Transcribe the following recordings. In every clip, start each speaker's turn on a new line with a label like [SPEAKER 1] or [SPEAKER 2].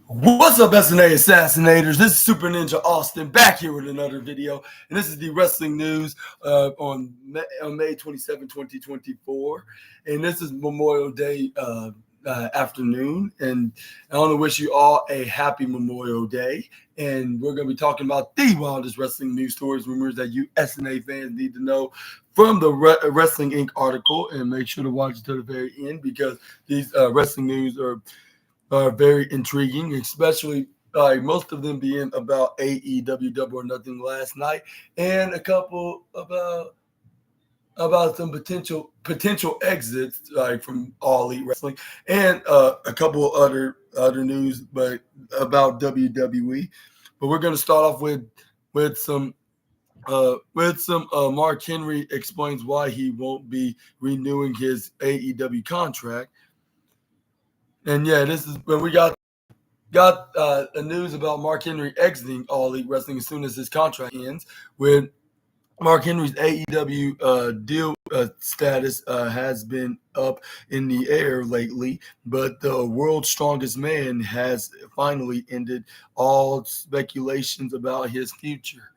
[SPEAKER 1] What's up, SNA Assassinators? This is Super Ninja Austin back here with another video. And this is the wrestling news on May 27, 2024. And this is Memorial Day afternoon. And I want to wish you all a happy Memorial Day. And we're going to be talking about the wildest wrestling news stories, rumors that you SNA fans need to know from the Wrestling Inc. article. And make sure to watch it to the very end because these wrestling news are very intriguing, especially most of them being about AEW Double or Nothing last night, and a couple about some potential exits from All Elite Wrestling, and a couple other news, but about WWE. But we're going to start off with some. Mark Henry explains why he won't be renewing his AEW contract. And yeah, this is when we got the news about Mark Henry exiting All Elite Wrestling as soon as his contract ends. With Mark Henry's AEW deal status has been up in the air lately, but the world's strongest man has finally ended all speculations about his future.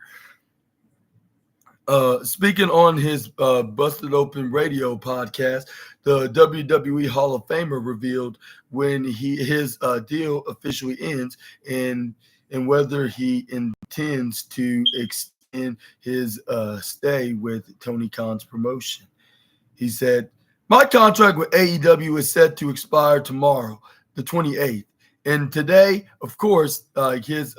[SPEAKER 1] Speaking on his Busted Open Radio podcast, the WWE Hall of Famer revealed when his deal officially ends and whether he intends to extend his stay with Tony Khan's promotion. He said, "My contract with AEW is set to expire tomorrow, the 28th. And today, of course, his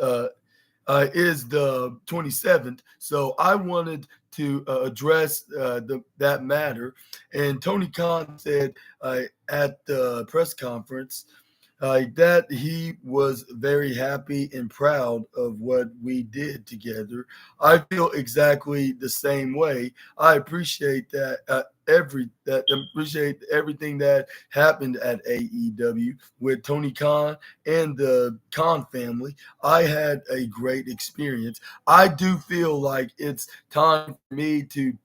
[SPEAKER 1] is the 27th. So I wanted to address that matter." And Tony Khan said at the press conference that he was very happy and proud of what we did together. I feel exactly the same way. I appreciate that appreciate everything that happened at AEW with Tony Khan and the Khan family. I had a great experience. I do feel like it's time for me to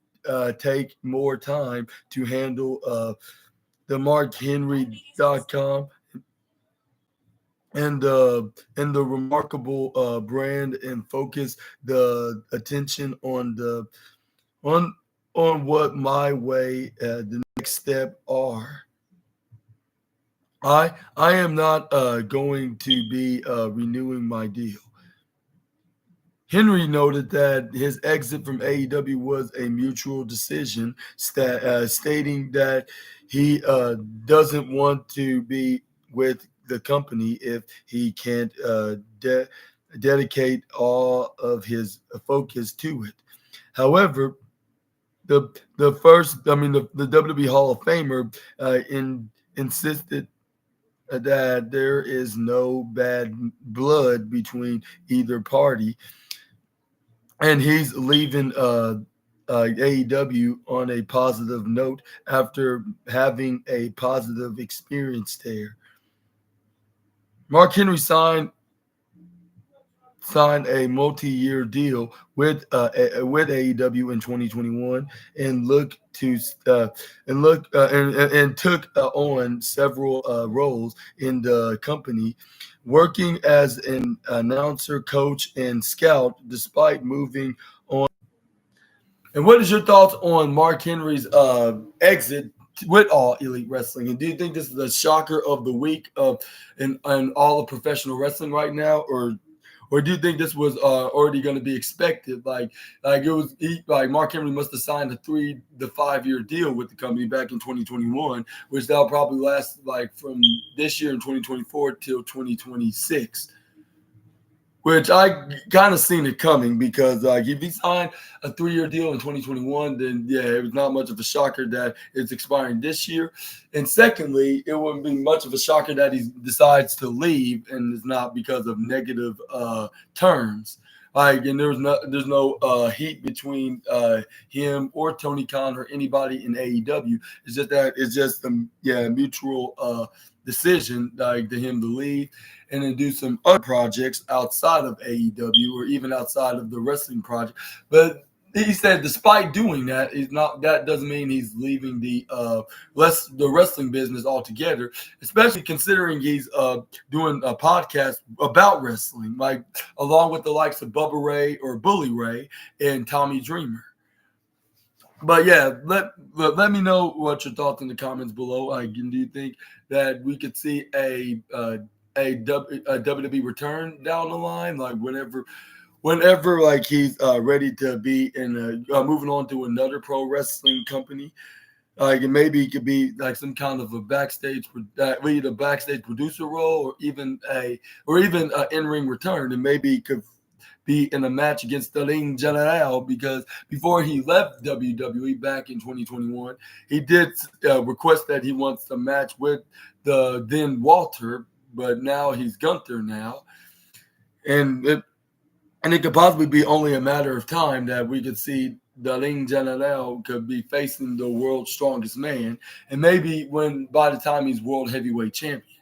[SPEAKER 1] take more time to handle the MarkHenry.com and the remarkable brand and focus the attention on on what my way the next step are. I am not going to be renewing my deal. Henry noted that his exit from AEW was a mutual decision, stating that he doesn't want to be with the company if he can't dedicate all of his focus to it. However, the WWE Hall of Famer insisted that there is no bad blood between either party, and he's leaving AEW on a positive note after having a positive experience there. Mark Henry signed a multi-year deal with AEW in 2021 and took on several roles in the company, working as an announcer, coach, and scout despite moving on. And what is your thoughts on Mark Henry's exit with All Elite Wrestling? And do you think this is the shocker of the week in all of professional wrestling right now, or do you think this was already going to be expected? Like Mark Henry must have signed a 3 to 5 year deal with the company back in 2021, which that'll probably last from this year in 2024 till 2026. Which I kind of seen it coming because if he signed a 3-year deal in 2021, then yeah, it was not much of a shocker that it's expiring this year. And secondly, it wouldn't be much of a shocker that he decides to leave and it's not because of negative terms. And there's no heat between him or Tony Khan or anybody in AEW. It's just that it's just a mutual decision to him to leave and then do some other projects outside of AEW or even outside of the wrestling project. But he said despite doing that, he's not. That doesn't mean he's leaving the wrestling business altogether. Especially considering he's doing a podcast about wrestling, like along with the likes of Bubba Ray or Bully Ray and Tommy Dreamer. But yeah, let me know what your thoughts in the comments below. Do you think that we could see a WWE return down the line, like whenever like he's ready to be in moving on to another pro wrestling company? Like maybe it could be like some kind of a backstage, either backstage producer role or even a in-ring return, and maybe it could be in a match against the Ring General, because before he left WWE back in 2021, he did request that he wants to match with the then Walter, but now he's Gunther now, and it could possibly be only a matter of time that we could see the Ring General could be facing the world's strongest man, and maybe by the time he's world heavyweight champion.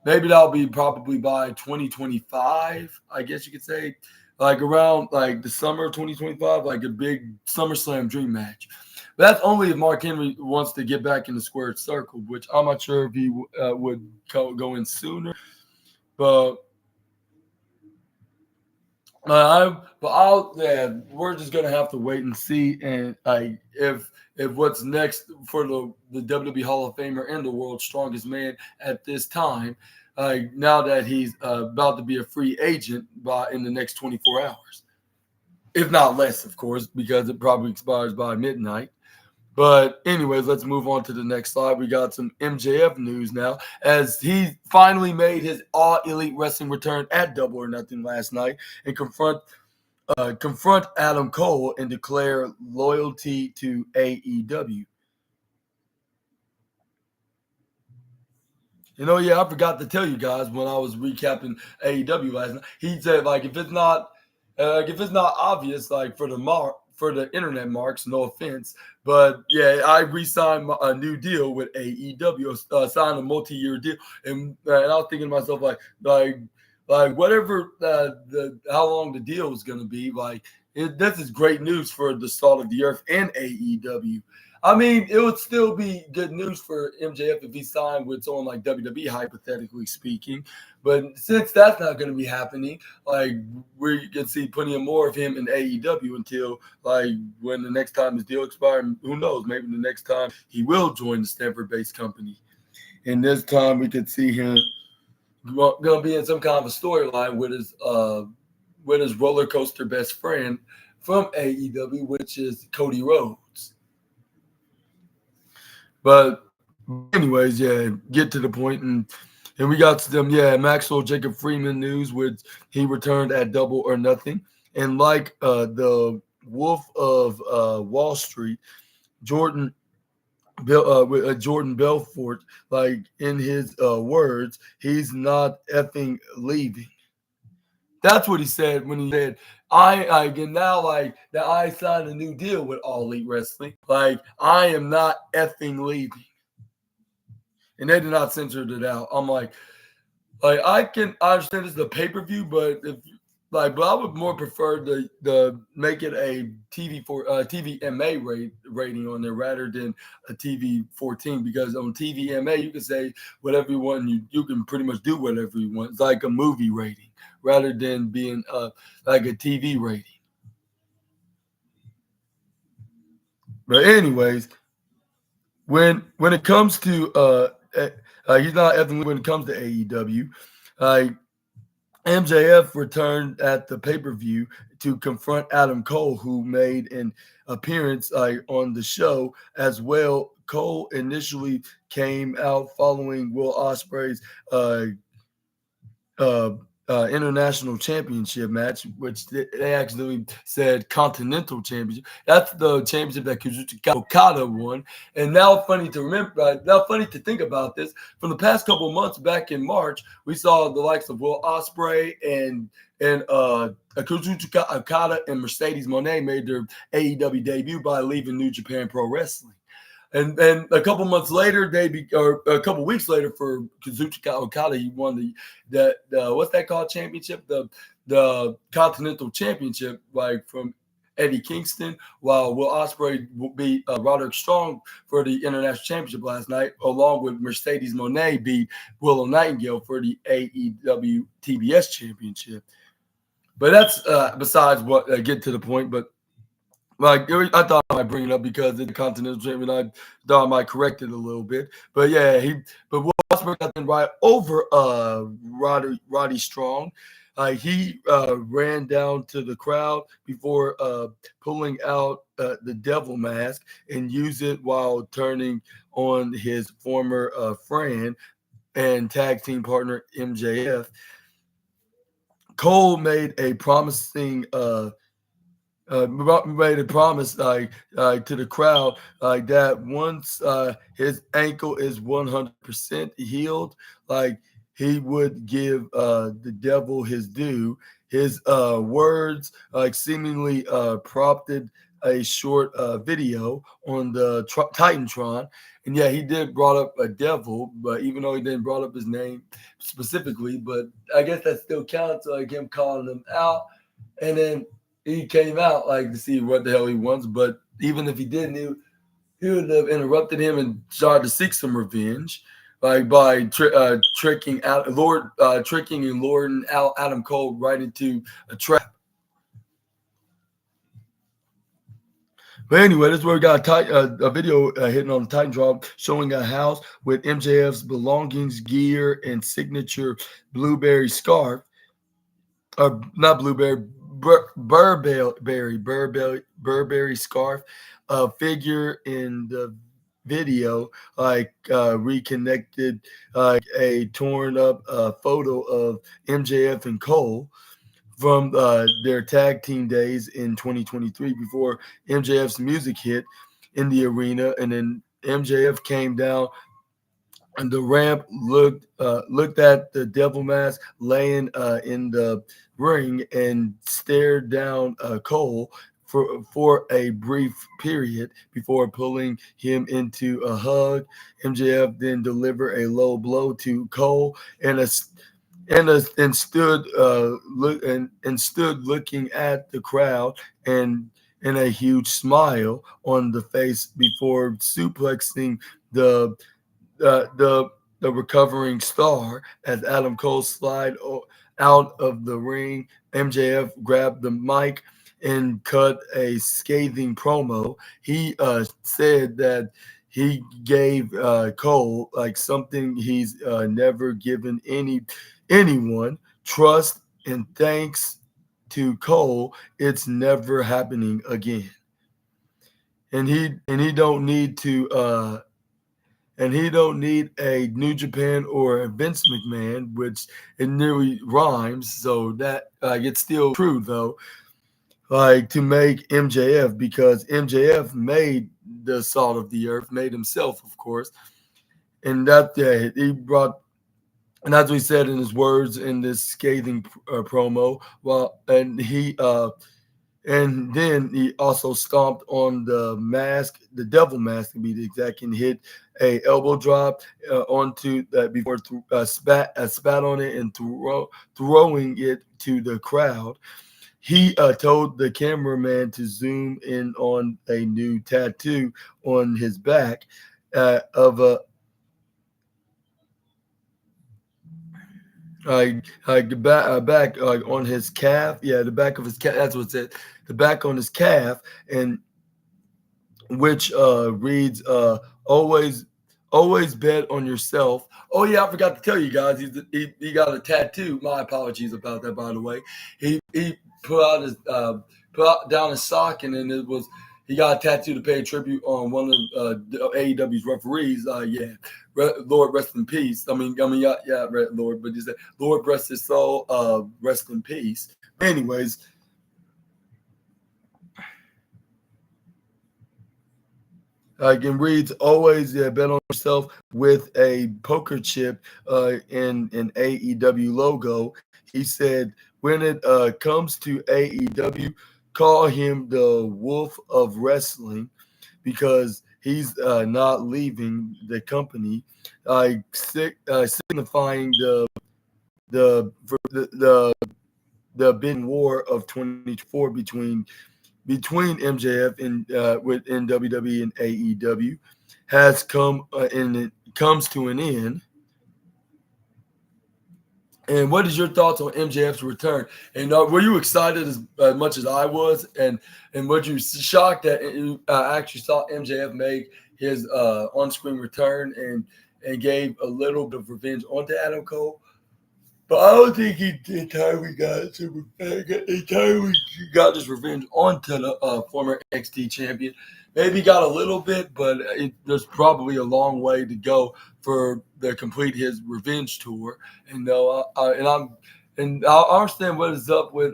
[SPEAKER 1] Maybe that'll be probably by 2025, I guess you could say, like around like the summer of 2025, like a big SummerSlam dream match. But that's only if Mark Henry wants to get back in the squared circle, which I'm not sure if he would go in sooner. But we're just gonna have to wait and see, and if what's next for the WWE Hall of Famer and the world's strongest man at this time, now that he's about to be a free agent in the next 24 hours, if not less, of course, because it probably expires by midnight. But anyways, let's move on to the next slide. We got some MJF news now, as he finally made his All Elite Wrestling return at Double or Nothing last night and confront Adam Cole and declare loyalty to AEW. I forgot to tell you guys when I was recapping AEW last night. He said, like, if it's not obvious, like for the internet marks, no offense, but yeah, I re-signed a new deal with AEW, signed a multi-year deal, and I was thinking to myself, like whatever how long the deal was going to be, this is great news for the salt of the earth and AEW. I mean, it would still be good news for MJF if he signed with someone like WWE, hypothetically speaking. But since that's not going to be happening, like we can see plenty of more of him in AEW until like when the next time his deal expires. Who knows? Maybe the next time he will join the Stanford-based company, and this time we could see him going to be in some kind of a storyline with his roller coaster best friend from AEW, which is Cody Rhodes. But anyways, yeah, get to the point, and we got some Maxwell Jacob Freeman news, which he returned at Double or Nothing, and like the Wolf of Wall Street, Jordan Belfort, like in his words, he's not effing leaving. That's what he said when he said, I signed a new deal with All Elite Wrestling. Like, I am not effing leaving. And they did not censor it out. I'm like I understand it's the pay-per-view, but but I would more prefer the make it a TVMA rating on there rather than a TV 14, because on TVMA you can say whatever you want, and you can pretty much do whatever you want. It's like a movie rating rather than being like a TV rating. But anyways, when it comes to he's not effing when it comes to AEW. MJF returned at the pay-per-view to confront Adam Cole, who made an appearance on the show as well. Cole initially came out following Will Ospreay's international championship match, which they actually said Continental Championship. That's the championship that Kazuchika Okada won. And now, funny to think about this, from the past couple of months back in March, we saw the likes of Will Ospreay and Kazuchika Okada and Mercedes Moné made their AEW debut by leaving New Japan Pro Wrestling. And then a couple months later, a couple weeks later, for Kazuchika Okada, he won the what's that called championship, the Continental Championship, like from Eddie Kingston, while Will Ospreay beat Roderick Strong for the International Championship last night, along with Mercedes Moné beat Willow Nightingale for the AEW TBS Championship. But that's besides what get to the point. But like I thought I might bring it up because it's a Continental Champion. I thought I might correct it a little bit. But yeah, but Will Ospreay got them right over Roddy Strong. He ran down to the crowd before pulling out the devil mask and used it while turning on his former friend and tag team partner MJF. Cole made a promising made a promise to the crowd that once his ankle is 100% healed, he would give the devil his due. His words seemingly prompted a short video on the Titantron. And yeah, he did brought up a devil, but even though he didn't brought up his name specifically, but I guess that still counts, like him calling him out. And then he came out to see what the hell he wants. But even if he didn't, he would have interrupted him and tried to seek some revenge, by tricking and luring out Adam Cole right into a trap. But anyway, this is where we got a video hitting on the Titantron showing a house with MJF's belongings, gear, and signature blueberry scarf. Not blueberry, Burberry scarf. Figure in the video reconnected a torn up photo of MJF and Cole from their tag team days in 2023 before MJF's music hit in the arena, and then MJF came down and the ramp, looked at the devil mask laying in the ring, and stared down Cole for a brief period before pulling him into a hug. MJF then delivered a low blow to Cole and stood looking at the crowd and a huge smile on the face before suplexing the recovering star as Adam Cole slid out of the ring. MJF grabbed the mic and cut a scathing promo. He said that he gave Cole something he's never given anyone: trust, and thanks to Cole, it's never happening again. And he don't need to. And he don't need a New Japan or a Vince McMahon, which it nearly rhymes. So that it's still true though. To make MJF, because MJF made the salt of the earth, made himself, of course, and that he brought. And as we said in his words in this scathing promo, and then he also stomped on the mask, the devil mask to be the exact, and hit a elbow drop onto that before spat on it and throwing it to the crowd. He told the cameraman to zoom in on a new tattoo on his back of a back on his calf. Yeah, the back of his calf. That's what it said. The back on his calf, and which reads always bet on yourself. Oh yeah, I forgot to tell you guys, he got a tattoo. My apologies about that, by the way. He put out down his sock, and then he got a tattoo to pay tribute on one of AEW's referees. Lord rest in peace. Lord, but he said Lord rest his soul. Rest in peace. Anyways. It reads, always bet on yourself with a poker chip in an AEW logo. He said, when it comes to AEW, call him the Wolf of Wrestling, because he's not leaving the company, signifying the bidding war of 2024 between between MJF and within WWE and AEW has come and it comes to an end. And what is your thoughts on MJF's return? And were you excited as much as I was? And were you shocked that you actually saw MJF make his on-screen return and gave a little bit of revenge onto Adam Cole? But I don't think he entirely got his revenge onto the former NXT champion. Maybe got a little bit, but there's probably a long way to go for the complete his revenge tour. And I understand what is up with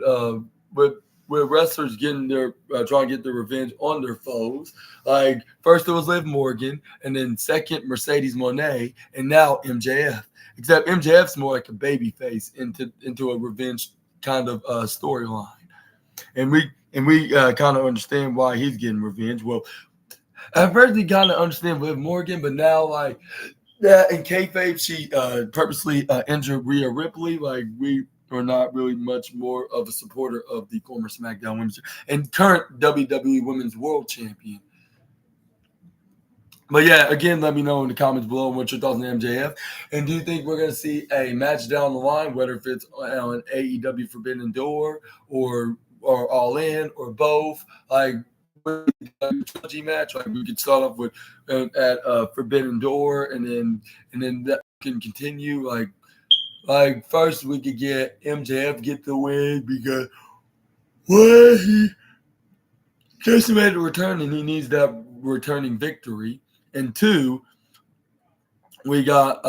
[SPEAKER 1] wrestlers getting their trying to get their revenge on their foes. Like first it was Liv Morgan, and then second Mercedes Moné, and now MJF. Except MJF's more like a baby face into a revenge kind of storyline, and we kind of understand why he's getting revenge. Well, at first we kind of understand Liv Morgan, but now like yeah, in kayfabe she purposely injured Rhea Ripley. Like we are not really much more of a supporter of the former SmackDown Women's and current WWE Women's World Champion. But yeah, again, let me know in the comments below what your thoughts on MJF. And do you think we're going to see a match down the line, whether if it's on AEW Forbidden Door or All In or both? Like a trilogy match, like we could start off with at Forbidden Door, and then that can continue. Like first we could get MJF get the win because he just made a return and he needs that returning victory. And two, we got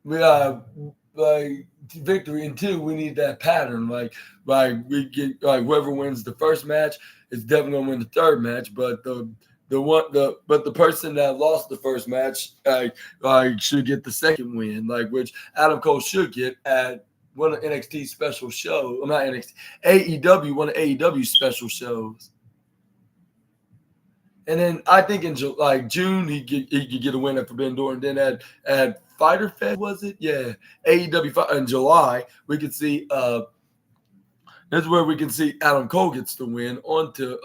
[SPEAKER 1] like victory. And two, we need that pattern. Like we get like whoever wins the first match is definitely gonna win the third match. But the person that lost the first match should get the second win. Like which Adam Cole should get at one of NXT special shows. Well, not NXT, AEW, one of AEW special shows. And then I think in June he could get a win at Forbidden Door, and then at Fighter Fest, was it? Yeah, AEW in July we could see. That's where we can see Adam Cole gets the win onto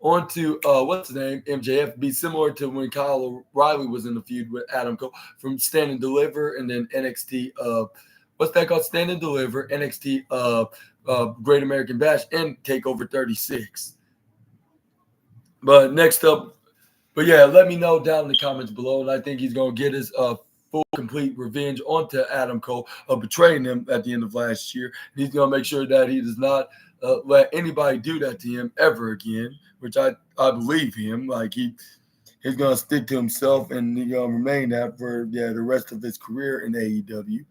[SPEAKER 1] what's his name, MJF. Be similar to when Kyle O'Reilly was in the feud with Adam Cole from Stand and Deliver, and then NXT. What's that called? Stand and Deliver, NXT. Great American Bash and Takeover 36. But next up, but yeah, let me know down in the comments below. And I think he's going to get his full, complete revenge onto Adam Cole of betraying him at the end of last year. And he's going to make sure that he does not let anybody do that to him ever again, which I believe him. Like he's going to stick to himself and he's going to remain that for the rest of his career in AEW.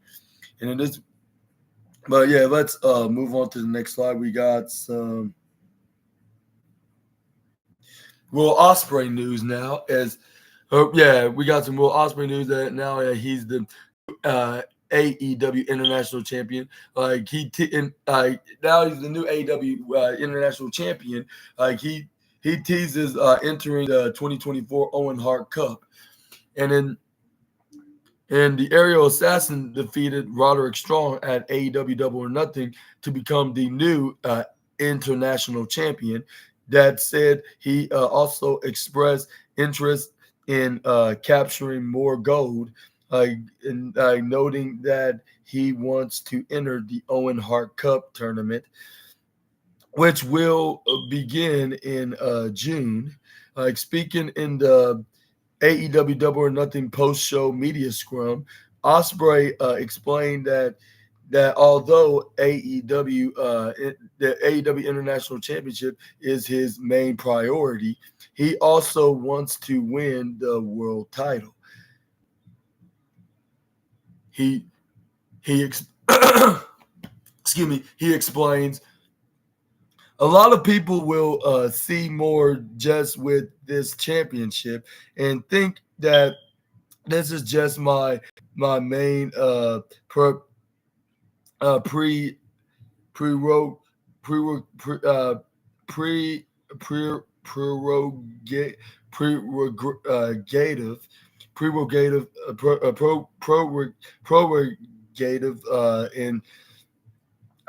[SPEAKER 1] And it is, but yeah, let's move on to the next slide. We got some Will Ospreay news now. We got some Will Ospreay news that now he's the AEW International Champion. Like now he's the new AEW International Champion. Like he teases entering the 2024 Owen Hart Cup, and the Aerial Assassin defeated Roderick Strong at AEW Double or Nothing to become the new international champion. That said, he also expressed interest in capturing more gold, noting that he wants to enter the Owen Hart Cup tournament, which will begin in June. Speaking in the AEW Double or Nothing post-show media scrum, Ospreay explained that although the AEW International Championship is his main priority, he also wants to win the world title. He explains a lot of people will see more just with this championship and think that this is just my main prerogative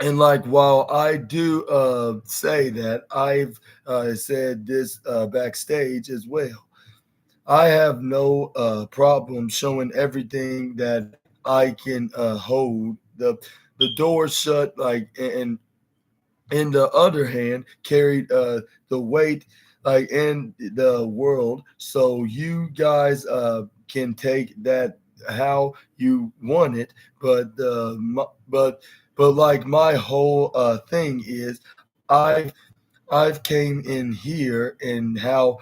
[SPEAKER 1] And like, while I do say that, I've said this backstage as well. I have no problem showing everything that I can hold. The door shut, like, and in the other hand, carried the weight like in the world. So you guys can take that how you want it, but but like, my whole thing is, I've came in here, and how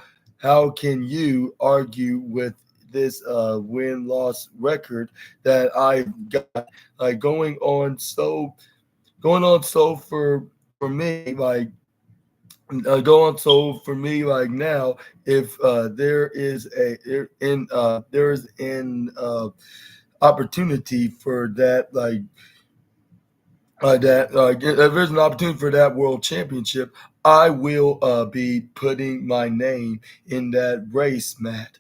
[SPEAKER 1] can you argue with this win loss record that I've got, like, going on so for me, like, going so for me, like, now, if there is there is an opportunity for that, like, if there's an opportunity for that world championship, I will be putting my name in that race mat,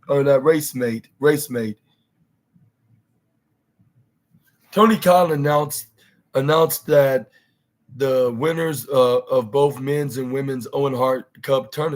[SPEAKER 1] or that race mate. Tony Khan announced that the winners of both men's and women's Owen Hart Cup tournament